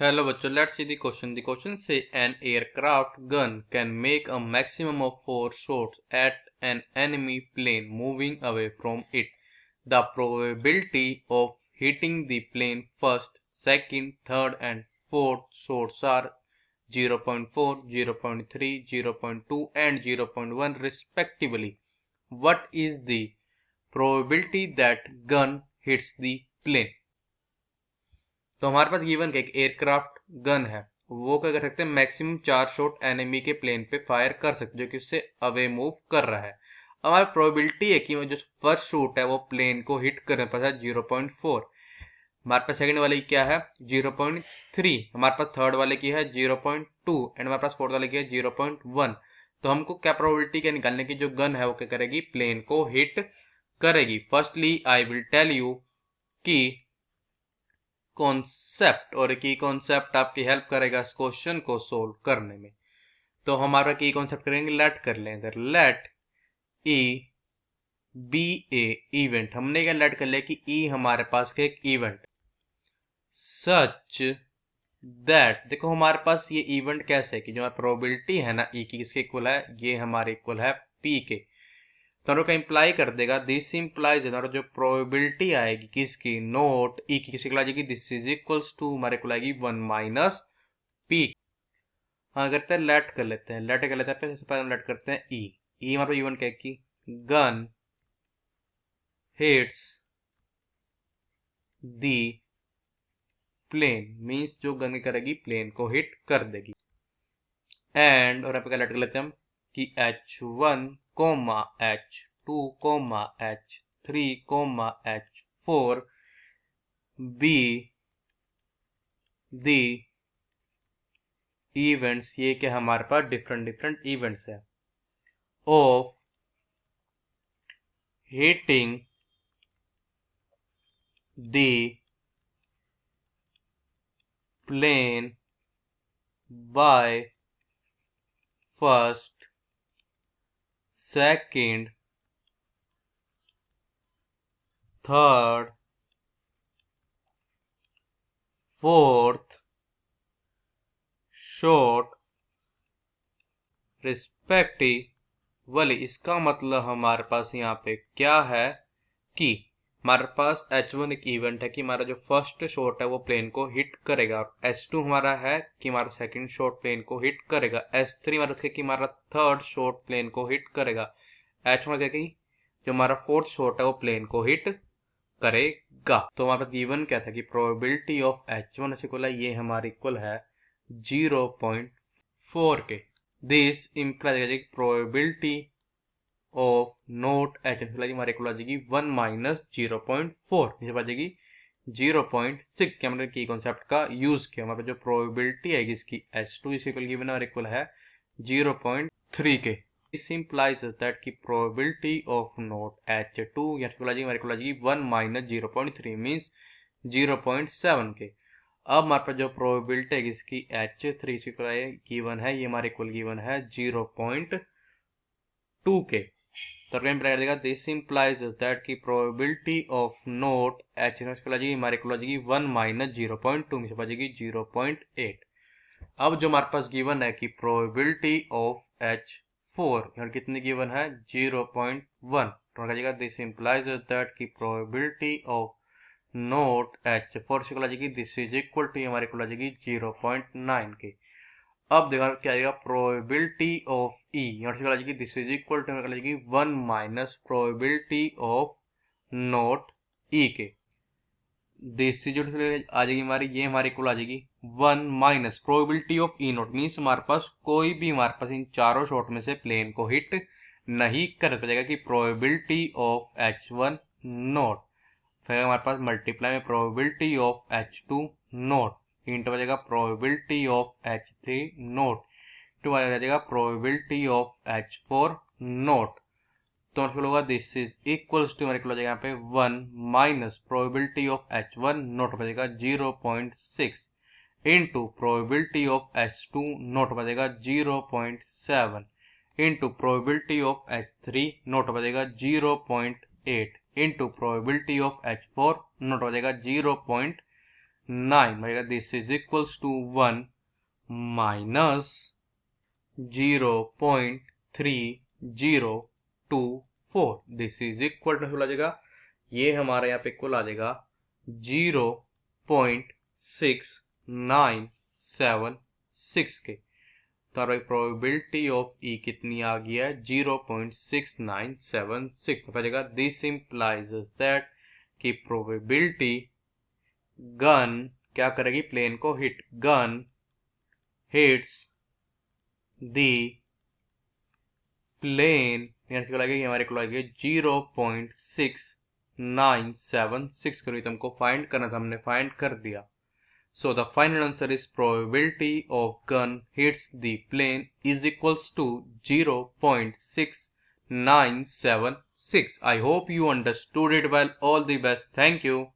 Hello bachcho, let's see the question. The question say an aircraft gun can make a maximum of 4 shots at an enemy plane moving away from it. The probability of hitting the plane first, second, third and fourth shots are 0.4, 0.3, 0.2 and 0.1 respectively. What is the probability that gun hits the plane? तो हमारे पास given एक aircraft gun है, वो क्या कर सकते हैं, maximum 4 shot enemy के प्लेन पे फायर कर सकते जो कि उससे अवे मूव कर रहा है। अब हमारी प्रोबेबिलिटी है कि जो फर्स्ट शॉट है वो प्लेन को हिट करने पर है 0.4। हमारे पास सेकंड वाले की क्या है 0.3, हमारे पास थर्ड वाले की है 0.2 एंड हमारे पास फोर्थ वाले की है 0.1। तो हमको क्या प्रोबेबिलिटी क्या निकालने की, जो गन है वो क्या करेगी, प्लेन को हिट करेगी। Firstly I will tell you कि कॉन्सेप्ट, और की कॉन्सेप्ट आपकी हेल्प करेगा इस क्वेश्चन को सोल्व करने में। तो हमारा की कॉन्सेप्ट करेंगे, लेट कर लें इधर, लेट ई बी ए इवेंट। हमने क्या लेट कर लिया कि ई हमारे पास के एक इवेंट, सच दैट, देखो हमारे पास ये इवेंट कैसे है कि जो प्रोबेबिलिटी है ना ई की किसके इक्वल है, ये हमारे इक्वल है पी के। तो का इंप्लाई कर देगा, दिस इंप्लाइज जो प्रोबेबिलिटी आएगी किसकी, नोट ई की किसी को आ जाएगी, दिस इज इक्वल्स टू हमारे को आएगी 1 माइनस पी। हाँ करते हैं, लेट कर लेते हैं, लेट कर लेते हैं, सबसे पहले हम लेट करते हैं ई। ई हमारे इवन क्या की, गन हिट्स दी प्लेन, मीन्स जो गन करेगी प्लेन को हिट कर देगी। एंड और यहाँ पे क्या लेट कर लेते हैं हम कि H1, H2, H3, H4 be the events, ये क्या हमारे पास डिफरेंट डिफरेंट इवेंट्स है, of hitting the plane by first, second, third, fourth shot respectively. इसका मतलब हमारे पास यहाँ पे क्या है कि हमारे पास H1 एक इवेंट है कि हमारा जो फर्स्ट शॉट है वो प्लेन को हिट करेगा, H2 हमारा है कि हमारा सेकंड शॉट प्लेन को हिट करेगा, H3 हमारा कि हमारा थर्ड शॉट प्लेन को हिट करेगा, H1 क्या कि जो हमारा फोर्थ शॉट है वो प्लेन को हिट करेगा। तो हमारे पास गिवन क्या था कि प्रोबेबिलिटी ऑफ H1 इक्वल है, ये हमारे इक्वल है 0.4 के। This implies probability of naught h हमारे इक्वल आ जाएगी 1 माइनस 0.4, ये आ जाएगी 0.6 के। हमने की कॉन्सेप्ट का यूज किया, हमारे जो प्रोबेबिलिटी आएगी इसकी H2 इस इक्वल गिवन और इक्वल है 0.3 के। दिस इंप्लाइज दैट की प्रोबेबिलिटी ऑफ नोट H2 या हमारे इक्वल आ जाएगी 1 माइनस 0.3 मींस 0.7 के। अब हमारे पास जो प्रोबेबिलिटी है इसकी H3 गिवन है, ये हमारे इक्वल गिवन है 0.2 के। तो देगा, दिस इंप्लाइज दैट की प्रोबेबिलिटी ऑफ नोट एच हमारे को जाएगी 1 माइनस 0.2 में से बचेगी 0.8। अब जो हमारे पास गिवन है कि प्रोबेबिलिटी ऑफ H4 कितनी गिवन है 0.1, तो दिस इंप्लाइज दैट की प्रोबेबिलिटी ऑफ नोट H4 से आ जाएगी, दिस इज इक्वल टू हमारे को आ जाएगी 0.9 के। अब देखा क्या आएगा, प्रोबेबिलिटी ऑफ ई यहाँ से आ जाएगी, दिस इज इक्वल टू आ जाएगी 1 माइनस प्रोबेबिलिटी ऑफ नोट ई के। दिस इज आ जाएगी हमारी, ये हमारे इक्वल आ जाएगी 1 minus probability of E note, means हमारे पास कोई भी हमारे पास इन चारों शॉट में से प्लेन को हिट नहीं कर पाएगा कि प्रोबेबिलिटी ऑफ H1 नोट, फिर हमारे पास मल्टीप्लाई में probability of H2 not into आ जाएगा probability of H3 not too आ जाएगा प्रोबेबिलिटी ऑफ H4 नोट। तो होगा दिस इज इक्वल्स टू हमारे को आ जाएगा यहाँ पे 1 minus probability of H1 note हो जाएगा 0.6 into probability of H2 note हो जाएगा 0.7 into probability of H3 note हो जाएगा 0.8 into probability of H4 note हो जाएगा 0.9 9 बचेगा this is equals to 1 minus 0.3024 this is equal to आ जाएगा, ये हमारा यहाँ पे इक्वल आ जाएगा 0.6976 के। तो हमारी प्रोबेबिलिटी ऑफ ई कितनी आ गई है 0.6976। तो बचेगा दिस इंप्लाइज दैट कि प्रोबेबिलिटी गन क्या करेगी, प्लेन को हिट, गन हिट्स दी प्लेन हमारे को लगेगी 0.6976 करो। तो हमको फाइंड करना था, हमने फाइंड कर दिया। So the final answer is probability of gun hits the plane is equals to 0.6976. I hope you understood it well. All the best. Thank you.